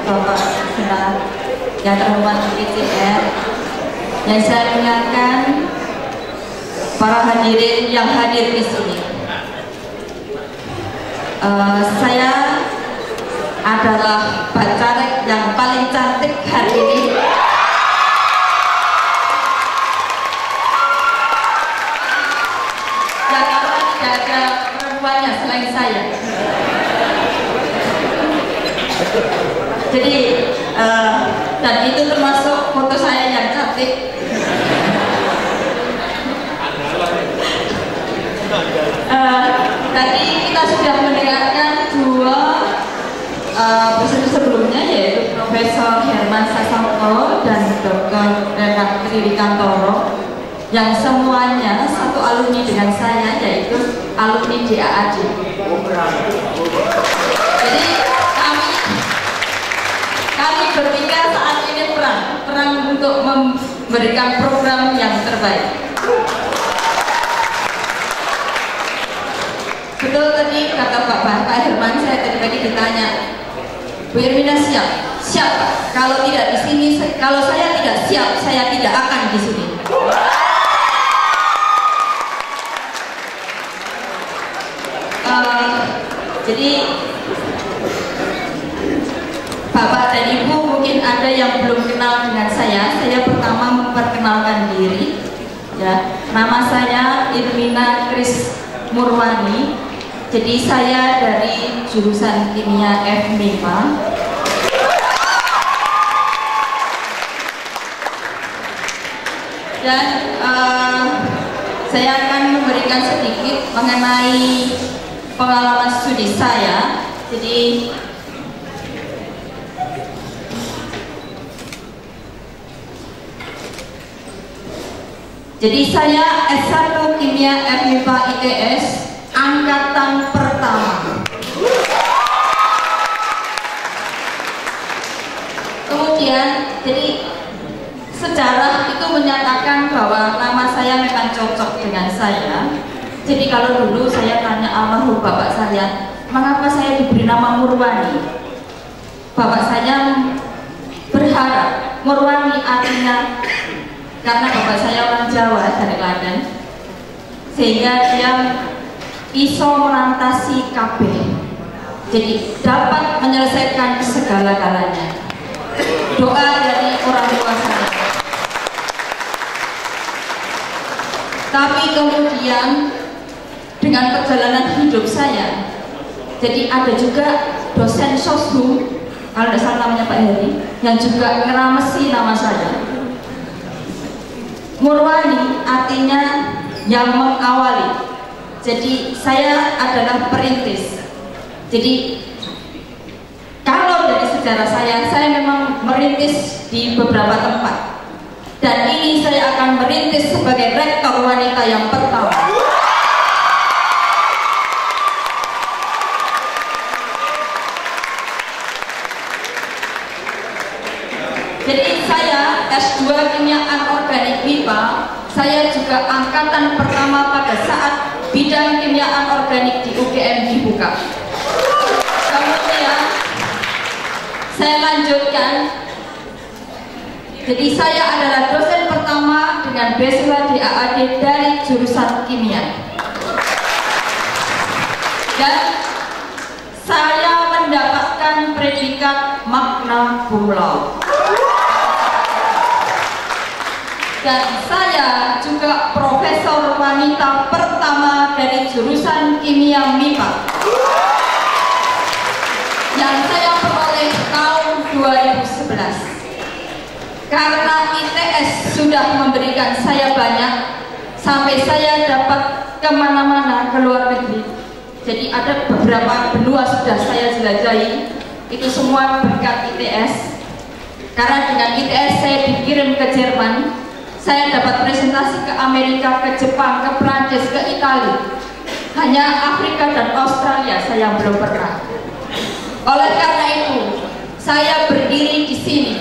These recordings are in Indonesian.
Bapak yang terhormat ICR, yang saya muliakan para hadirin yang hadir di sini. Saya adalah bacaleg yang paling cantik hari ini. Yang tidak ada perempuannya selain saya. Jadi dan itu termasuk foto saya yang cantik. Tadi kita sudah mendengarkan dua presentasi sebelumnya, yaitu Profesor Herman Sasongko dan Dr. Renat Triwikantoro, yang semuanya satu alumni dengan saya, yaitu alumni DAAD. Jadi kami bertiga saat ini perang untuk memberikan program yang terbaik. Betul tadi kata Pak Herman, saya tadi pagi ditanya, Bu Irmina siap? Siap. Kalau tidak di sini, kalau saya tidak siap, saya tidak akan di sini. Jadi Bapak dan Ibu mungkin ada yang belum kenal dengan saya. Saya pertama memperkenalkan diri. Ya, nama saya Irmina Kris Murwani. Jadi saya dari jurusan Kimia FMIPA. Dan saya akan memberikan sedikit mengenai pengalaman studi saya. Jadi saya S1 Kimia FMIPA ITS angkatan pertama. Kemudian, jadi sejarah itu menyatakan bahwa nama saya memang cocok dengan saya. Jadi kalau dulu saya tanya almarhum bapak saya, mengapa saya diberi nama Murwani? Bapak saya berharap Murwani artinya, karena bapak saya orang Jawa dari Klaten, sehingga dia iso melantasi kabeh, jadi dapat menyelesaikan segala-galanya. Doa dari orang tua saya. Tapi kemudian dengan perjalanan hidup saya, jadi ada juga dosen soshum, kalau tidak salah namanya Pak Heri, yang juga ngeramesi nama saya. Murwani artinya yang mengawali. Jadi saya adalah perintis. Jadi kalau dari sejarah saya memang merintis di beberapa tempat. Dan ini saya akan merintis sebagai rektor wanita yang pertama. Jadi saya S2 Kimia Anorganik MIPA. Saya juga angkatan pertama pada saat bidang kimia anorganik di UGM dibuka. Kemudian saya lanjutkan. Jadi saya adalah dosen pertama dengan beasiswa DAAD dari jurusan kimia. Dan saya mendapatkan predikat magna cum laude. Dan saya juga profesor wanita pertama dari jurusan kimia MIPA yang saya peroleh tahun 2011. Karena ITS sudah memberikan saya banyak, sampai saya dapat kemana-mana ke luar negeri. Jadi ada beberapa benua sudah saya jelajahi, itu semua berkat ITS. Karena dengan ITS saya dikirim ke Jerman. Saya dapat presentasi ke Amerika, ke Jepang, ke Prancis, ke Italia. Hanya Afrika dan Australia saya belum pernah. Oleh karena itu, saya berdiri di sini.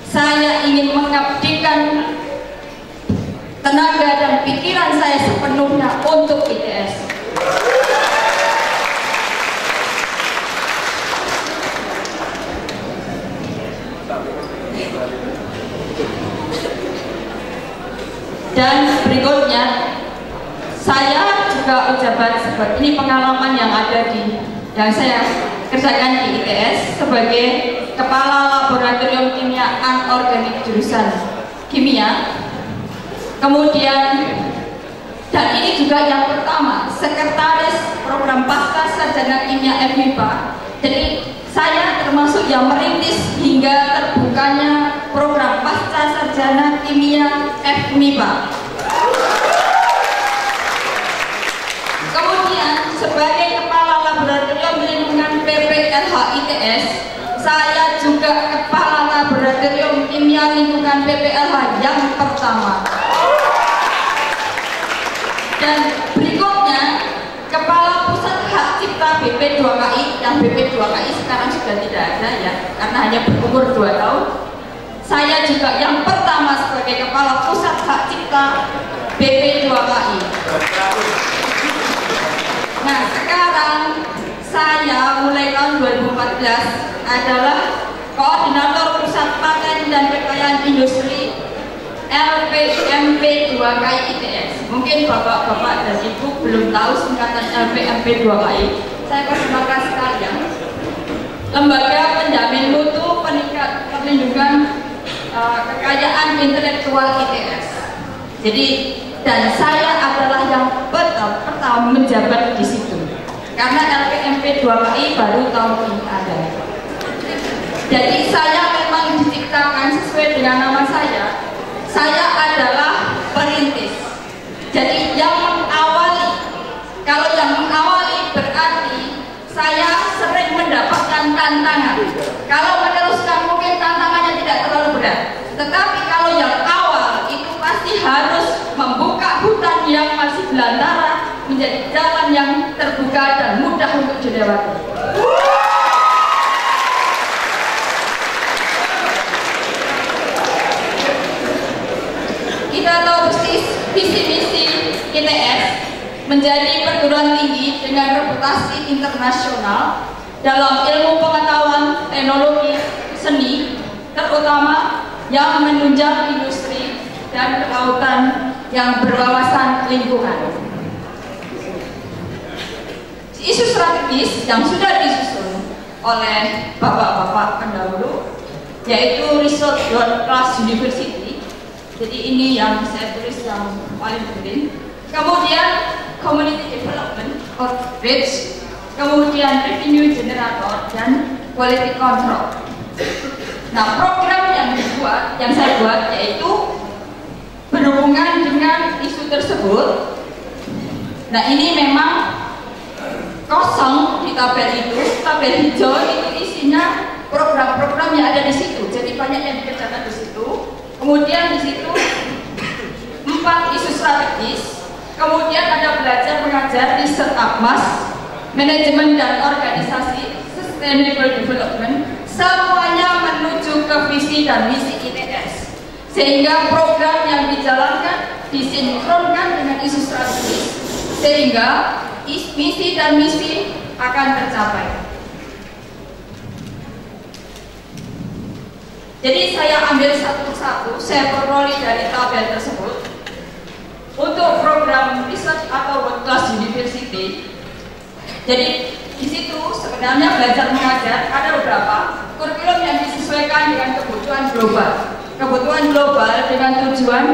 Saya ingin mengabdikan tenaga dan pikiran saya sepenuhnya untuk ITS. Dan berikutnya, saya juga menjabat sebagai ini pengalaman yang saya kerjakan di ITS sebagai Kepala Laboratorium Kimia Anorganik jurusan Kimia. Kemudian, dan ini juga yang pertama, Sekretaris Program Pasca Sarjana Kimia FMIPA. Jadi saya termasuk yang merintis hingga terbukanya program Pasca Sarjana Kimia FMIPA. Kemudian sebagai Kepala Laboratorium Lingkungan PPLH ITS, saya juga Kepala Laboratorium Kimia Lingkungan PPLH yang pertama. Dan berikutnya, Kepala Pusat Hak Cipta BP2KI, yang BP2KI sekarang sudah tidak ada ya, karena hanya berumur 2 tahun. Saya juga yang pertama sebagai Kepala Pusat Hak Cipta BP2KI. Nah, sekarang saya mulai tahun 2014 adalah Koordinator Pusat Paten dan Kekayaan Industri LPMP2KI ITS. Mungkin bapak-bapak dan ibu belum tahu singkatan LPMP2KI. Saya perkenalkan sekalian, Lembaga Penjamin Mutu Perlindungan Kekayaan Intelektual ITS. Jadi, dan saya adalah yang pertama menjabat di situ, karena LPMP2KI baru tahun ini ada. Jadi saya memang diciptakan sesuai dengan nama saya. Saya adalah perintis. Jadi yang mengawali. Kalau yang mengawali berarti saya sering mendapatkan tantangan. Kalau meneruskan mungkin tantangannya tidak terlalu berat. Tetapi kalau yang awal itu pasti harus membuka hutan yang masih belantara menjadi jalan yang terbuka dan mudah untuk dilewati. Kita tahu persis visi misi ITS menjadi perguruan tinggi dengan reputasi internasional dalam ilmu pengetahuan, teknologi, seni, terutama yang menunjang industri dan kelautan yang berwawasan lingkungan. Isu strategis yang sudah disusun oleh bapak-bapak pendahulu yaitu Research World Class University. Jadi ini yang saya tulis yang paling penting. Kemudian Community Development Outreach, kemudian Revenue Generator dan Quality Control. Nah, program yang saya buat yaitu berhubungan dengan isu tersebut. Nah, ini memang kosong di tabel itu, tabel hijau itu isinya program-program yang ada di situ. Jadi banyak yang dikerjakan di situ. Kemudian di situ 4 isu strategis. Kemudian ada belajar mengajar, riset APMAS, manajemen dan organisasi, sustainable development. Semuanya menuju ke visi dan misi ITS. Sehingga program yang dijalankan disinkronkan dengan isu strategis. Sehingga misi dan misi akan tercapai. Jadi saya ambil satu-satu, saya peroleh dari tabel tersebut. Untuk program research atau World Class University, jadi di situ sebenarnya belajar mengajar ada beberapa kurikulum yang disesuaikan dengan kebutuhan global. Kebutuhan global dengan tujuan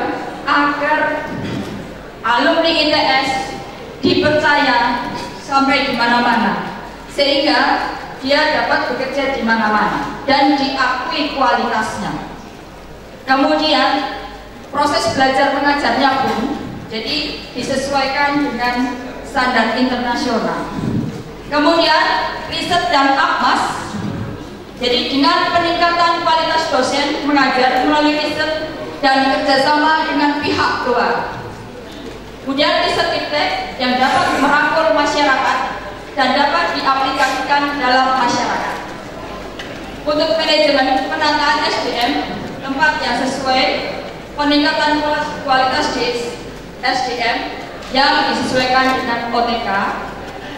agar alumni ITS dipercaya sampai di mana-mana, sehingga dia dapat bekerja di mana-mana dan diakui kualitasnya. Kemudian proses belajar mengajarnya pun jadi disesuaikan dengan standar internasional. Kemudian riset dan APMAS, jadi dengan peningkatan kualitas dosen mengajar melalui riset dan kerjasama dengan pihak luar. Kemudian riset iptek yang dapat merangkul masyarakat dan dapat diaplikasikan dalam masyarakat. Untuk manajemen penataan SDM, tempat yang sesuai, peningkatan kualitas SDM yang disesuaikan dengan OTK.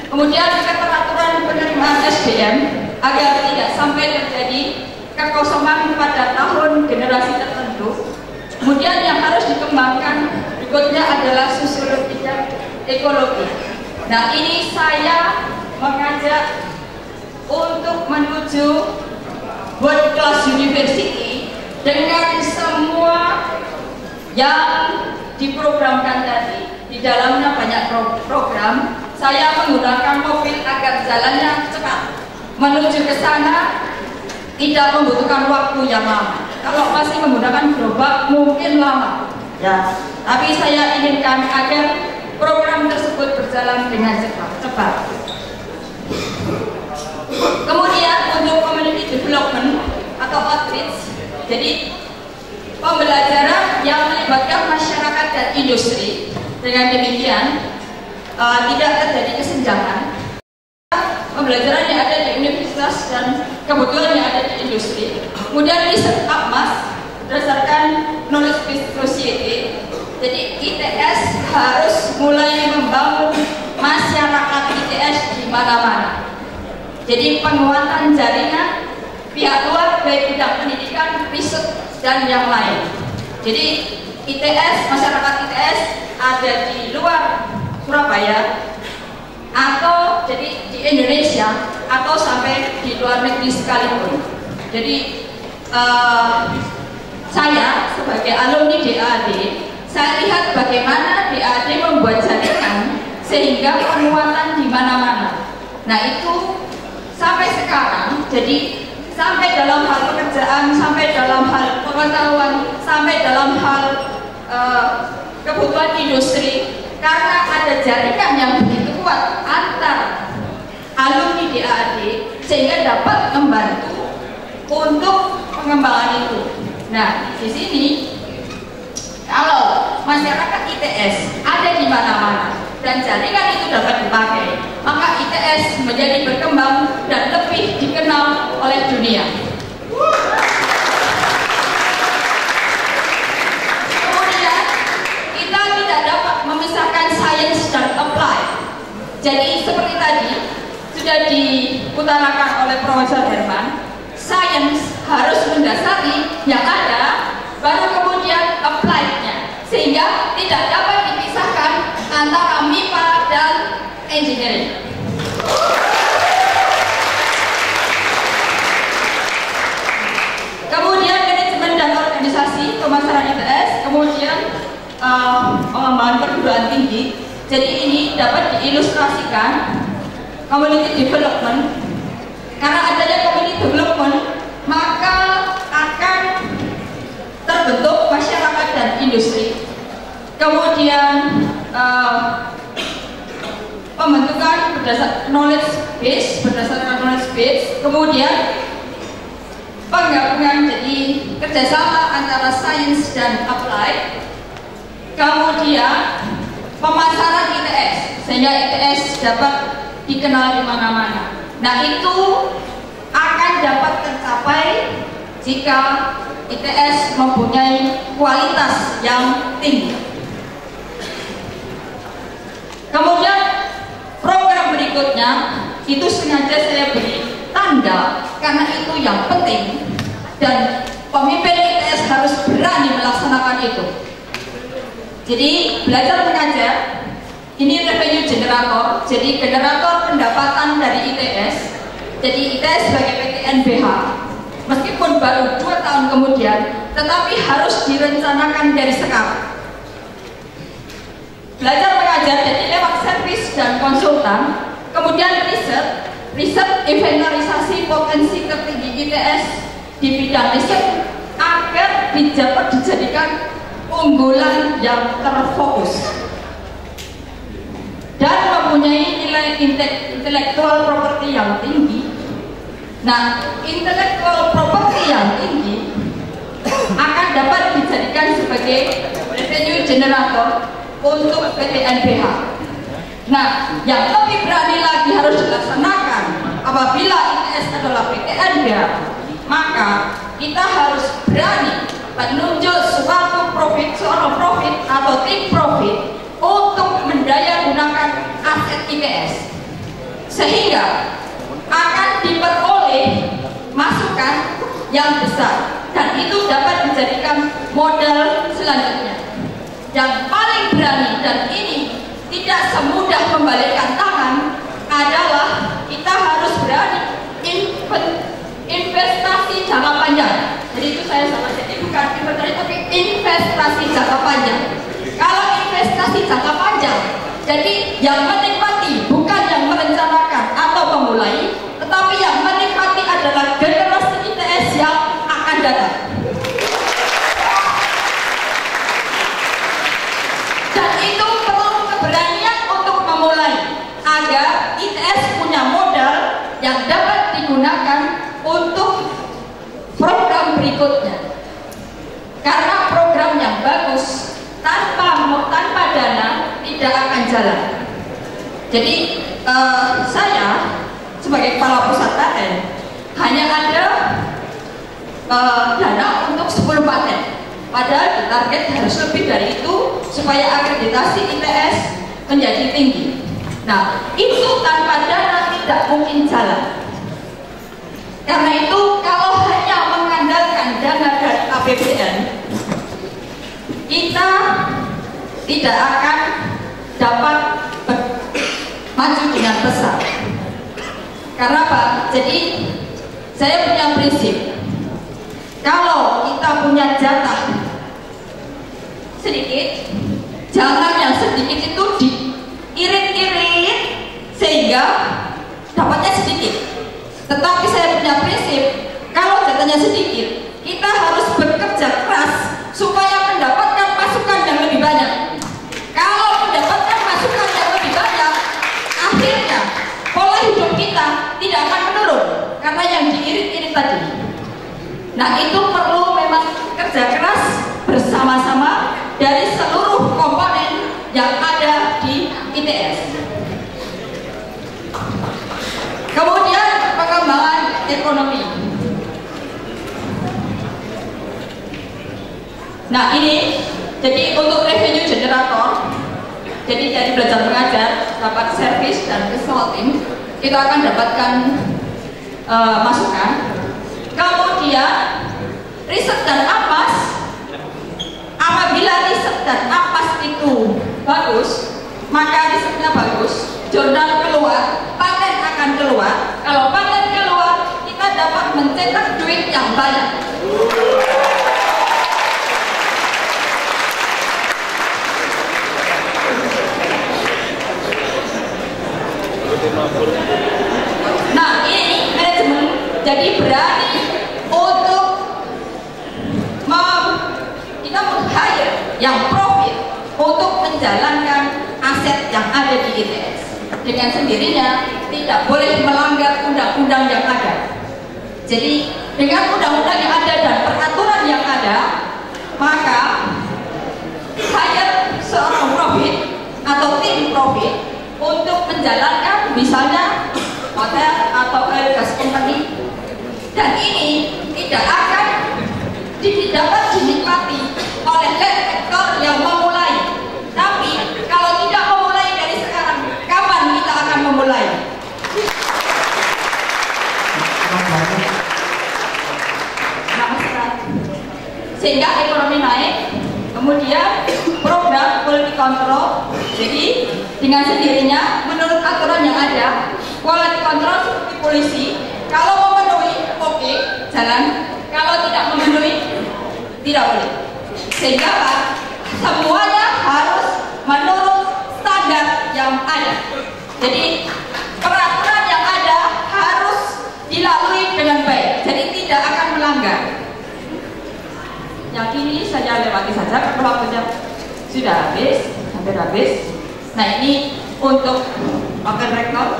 Kemudian keteraturan penerimaan SDM agar tidak sampai terjadi kekosongan pada tahun generasi tertentu. Kemudian yang harus dikembangkan berikutnya adalah sosiologi dan ekologi. Nah, ini saya mengajak untuk menuju world class university dengan semua yang diprogramkan tadi. Di dalamnya banyak program. Saya menggunakan mobil agar jalannya cepat. Menuju ke sana tidak membutuhkan waktu yang lama. Kalau masih menggunakan gerobak mungkin lama, ya. Tapi saya inginkan agar program tersebut berjalan dengan cepat. Kemudian untuk community development atau outreach, jadi pembelajaran yang melibatkan masyarakat dan industri. Dengan demikian tidak terjadi kesenjangan. Pembelajaran yang ada di universitas dan kebetulan yang ada di industri. Kemudian riset UPMAS berdasarkan knowledge based society. Jadi ITS harus mulai membangun masyarakat ITS di mana-mana. Jadi penguatan jaringan pihak luar baik bidang pendidikan, riset dan yang lain. Jadi ITS, masyarakat ITS ada di luar Surabaya atau jadi di Indonesia atau sampai di luar negeri sekalipun. Jadi saya sebagai alumni DAAD, saya lihat bagaimana DAAD membuat jaringan sehingga penguatan di mana-mana. Nah, itu sampai sekarang, jadi sampai dalam hal pekerjaan, sampai dalam hal pengetahuan, sampai dalam hal kebutuhan industri, karena ada jaringan yang begitu kuat antar alumni DAAD sehingga dapat membantu untuk pengembangan itu. Nah, di sini kalau masyarakat ITS ada di mana-mana dan jaringan itu dapat dipakai, maka ITS menjadi berkembang dan lebih dikenal oleh dunia. Kemudian kita tidak dapat memisahkan science dan apply. Jadi seperti tadi sudah diutarakan oleh Profesor Herman, science harus mendasari yang ada, baru kemudian apply-nya, sehingga tidak dapat dipisahkan antara MIPA dan engineering. Kemudian manajemen dan organisasi pemasaran ITS, kemudian pengembangan perguruan tinggi. Jadi ini dapat diilustrasikan community development. Karena adanya community development, maka akan terbentuk masyarakat dan industri. Kemudian pembentukan berdasarkan knowledge base, kemudian penggabungan jadi kerjasama antara sains dan apply, kemudian pemasaran ITS sehingga ITS dapat dikenal di mana-mana. Nah, itu akan dapat tercapai jika ITS mempunyai kualitas yang tinggi. Kemudian program berikutnya itu sengaja saya beri tanda karena itu yang penting dan pemimpin ITS harus berani melaksanakan itu. Jadi belajar mengajar ini revenue generator, jadi generator pendapatan dari ITS. Jadi ITS sebagai PTNBH meskipun baru 2 tahun kemudian, tetapi harus direncanakan dari sekarang. Belajar mengajar jadi lewat servis dan konsultan, kemudian riset inventarisasi potensi tertinggi ITS di bidang riset agar dapat dijadikan unggulan yang terfokus dan mempunyai nilai intellectual property yang tinggi. Nah, intellectual property yang tinggi akan dapat dijadikan sebagai revenue generator untuk PTNBH. Nah, yang lebih berani lagi harus dilaksanakan apabila ITS adalah PTNBH, maka kita harus berani menunjuk suatu profit atau tim profit untuk mendaya gunakan aset ITS sehingga akan diperoleh masukan yang besar, dan itu dapat dijadikan modal selanjutnya. Yang paling berani, dan ini tidak semudah membalikkan tangan, adalah kita harus berani investasi jangka panjang. Jadi itu saya salah, jadi bukan investasi tapi investasi jangka panjang. Kalau investasi jangka panjang, jadi yang menikmati bukan yang merencanakan atau memulai, tetapi yang menikmati adalah generasi ITS yang akan datang. Dan itu perlu keberanian untuk memulai, agar ITS punya modal yang dapat digunakan untuk program berikutnya. Karena program yang bagus tanpa dana tidak akan jalan. Jadi saya sebagai kepala pusat paten hanya ada dana untuk 10 paten. Padahal target harus lebih dari itu supaya akreditasi ITS menjadi tinggi. Nah, itu tanpa dana tidak mungkin jalan. Karena itu kalau hanya mengandalkan dana dari APBN, kita tidak akan dapat maju dengan besar. Karena apa? Jadi saya punya prinsip, kalau kita punya jatah sedikit, jangan yang sedikit itu diirit-irit sehingga dapatnya sedikit. Tetapi saya punya prinsip, kalau jatahnya sedikit, kita harus bekerja keras supaya mendapatkan masukan yang lebih banyak. Kalau mendapatkan masukan yang lebih banyak, akhirnya pola hidup kita tidak akan menurun karena yang diirit-irit tadi. Nah, itu perlu memang kerja keras bersama-sama dari seluruh komponen yang ada di ITS. Kemudian pengembangan ekonomi. Nah, ini jadi untuk revenue generator, jadi dari belajar mengajar, dapat servis dan consulting, kita akan dapatkan masukan. Kemudian riset dan ampas, apabila riset dan ampas itu bagus, maka risetnya bagus, jurnal keluar, paten akan keluar. Kalau paten keluar, kita dapat mencetak duit yang banyak. Nah, ini manajemen jadi berani untuk kita meng-hire yang profit untuk menjalankan aset yang ada di ITS. Dengan sendirinya tidak boleh melanggar undang-undang yang ada. Jadi dengan undang-undang yang ada dan peraturan yang ada, maka hire seorang profit atau tim profit untuk menjalankan misalnya hotel atau oil gas company, dan ini tidak akan dapat dinikmati oleh land actor yang memulai. Tapi kalau tidak memulai dari sekarang, kapan kita akan memulai? Sehingga ekonomi naik, kemudian program quality control. Jadi dengan sendirinya menurut aturan yang ada, quality control seperti polisi, kalau memenuhi oke, jalan, kalau tidak memenuhi tidak boleh. Sehingga Pak, semuanya harus menurut standar yang ada. Jadi peraturan yang ada harus dilalui dengan baik, jadi tidak akan melanggar. Yang ini saya lewati saja karena waktunya sudah habis, hampir habis. Nah, ini untuk open record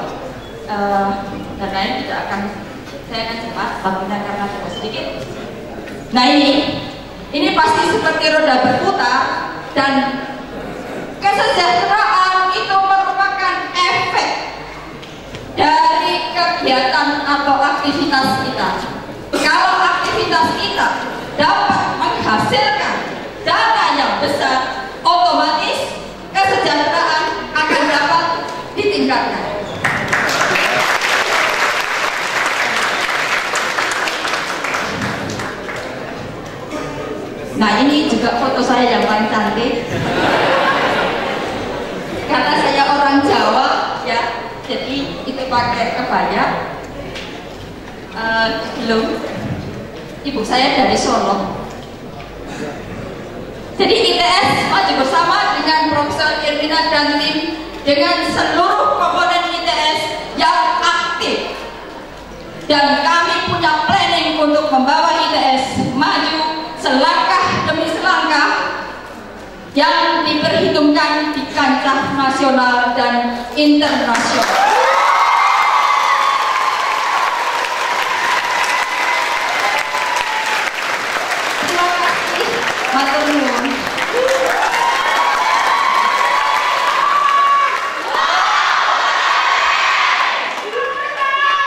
dan lain tidak akan, saya akan cepat waktunya karena sudah sedikit. Nah, ini pasti seperti roda berputar, dan kesejahteraan itu merupakan efek dari kegiatan atau aktivitas kita. Kalau aktivitas kita dapat menghasilkan dana yang besar, otomatis kesejahteraan akan dapat ditingkatkan. Nah, ini juga foto saya yang paling cantik. Karena saya orang Jawa ya, jadi itu pakai kebaya. Belum. Ibu saya dari Solo. Jadi ITS maju bersama dengan Profesor Irmina dan tim, dengan seluruh komponen ITS yang aktif. Dan kami punya planning untuk membawa ITS maju selangkah demi selangkah yang diperhitungkan di kancah nasional dan internasional.